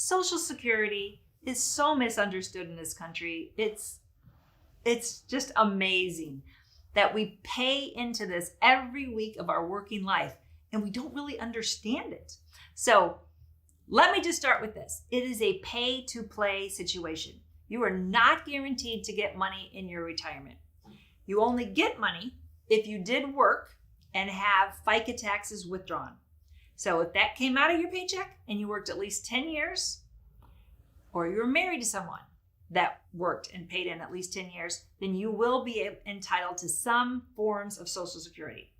Social Security is so misunderstood in this country. It's just amazing that we pay into this every week of our working life and we don't really understand it. So let me just start with this. It is a pay to play situation. You are not guaranteed to get money in your retirement. You only get money if you did work and have FICA taxes withdrawn. So if that came out of your paycheck and you worked at least 10 years, or you were married to someone that worked and paid in at least 10 years, then you will be entitled to some forms of Social Security.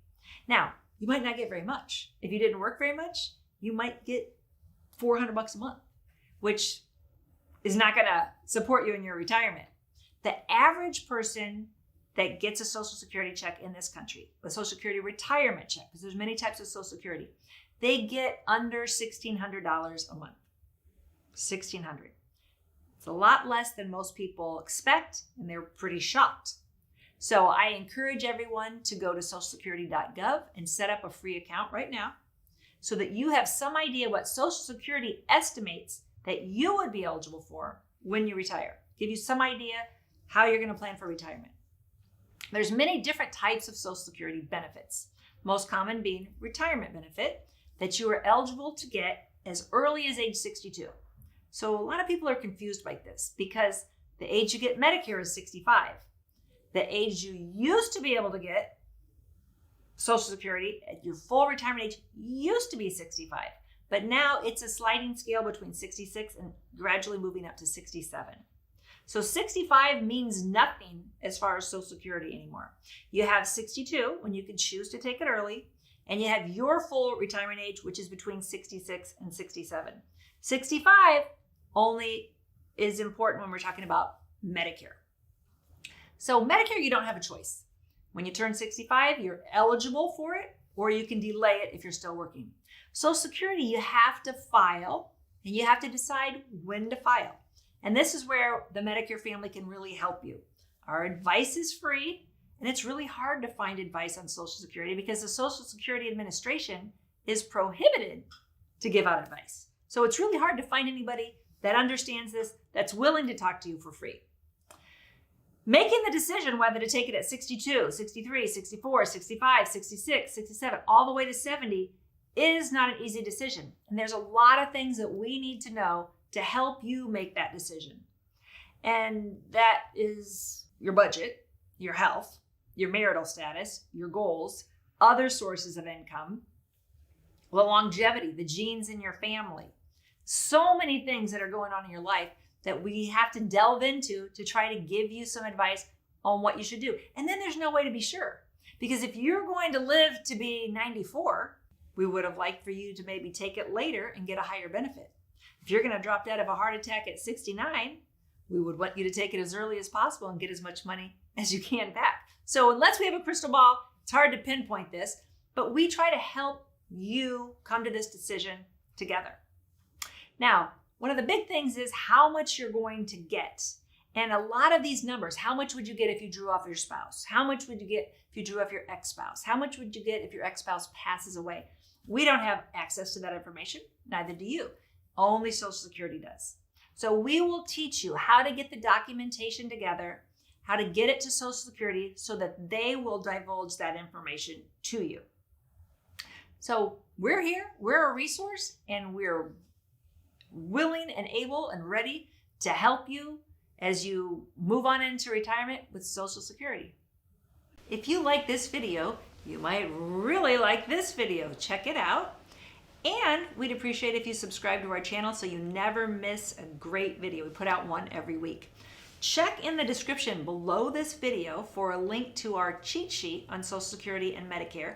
Now, you might not get very much. If you didn't work very much, you might get $400 a month, which is not going to support you in your retirement. The average person that gets a Social Security check in this country, a Social Security retirement check, because there's many types of Social Security, they get under $1,600 a month. $1,600. It's a lot less than most people expect, and they're pretty shocked. So I encourage everyone to go to socialsecurity.gov and set up a free account right now so that you have some idea what Social Security estimates that you would be eligible for when you retire. Give you some idea how you're going to plan for retirement. There's many different types of Social Security benefits, most common being retirement benefit that you are eligible to get as early as age 62. So a lot of people are confused by this because the age you get Medicare is 65. The age you used to be able to get Social Security at your full retirement age used to be 65. But now it's a sliding scale between 66 and gradually moving up to 67. So 65 means nothing as far as Social Security anymore. You have 62 when you can choose to take it early, and you have your full retirement age, which is between 66 and 67. 65 only is important when we're talking about Medicare. So Medicare, you don't have a choice. When you turn 65, you're eligible for it, or you can delay it if you're still working. Social Security, you have to file, and you have to decide when to file. And this is where the Medicare Family can really help you. Our advice is free, and it's really hard to find advice on Social Security because the Social Security Administration is prohibited to give out advice. So it's really hard to find anybody that understands this, that's willing to talk to you for free. Making the decision whether to take it at 62, 63, 64, 65, 66, 67, all the way to 70 is not an easy decision. And there's a lot of things that we need to know to help you make that decision. And that is your budget, your health, your marital status, your goals, other sources of income, the longevity, the genes in your family. So many things that are going on in your life that we have to delve into to try to give you some advice on what you should do. And then there's no way to be sure. Because if you're going to live to be 94, we would have liked for you to maybe take it later and get a higher benefit. If you're going to drop dead of a heart attack at 69, we would want you to take it as early as possible and get as much money as you can back. So unless we have a crystal ball, it's hard to pinpoint this, but we try to help you come to this decision together. Now, one of the big things is how much you're going to get. And a lot of these numbers, how much would you get if you drew off your spouse? How much would you get if you drew off your ex-spouse? How much would you get if your ex-spouse passes away? We don't have access to that information, neither do you. Only Social Security does. So we will teach you how to get the documentation together, how to get it to Social Security so that they will divulge that information to you. So we're here, we're a resource, and we're willing and able and ready to help you as you move on into retirement with Social Security. If you like this video, you might really like this video. Check it out. And we'd appreciate if you subscribe to our channel so you never miss a great video. We put out one every week. Check in the description below this video for a link to our cheat sheet on Social Security and Medicare.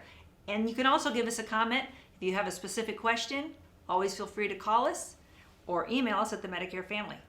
And you can also give us a comment. If you have a specific question, always feel free to call us or email us at the Medicare Family.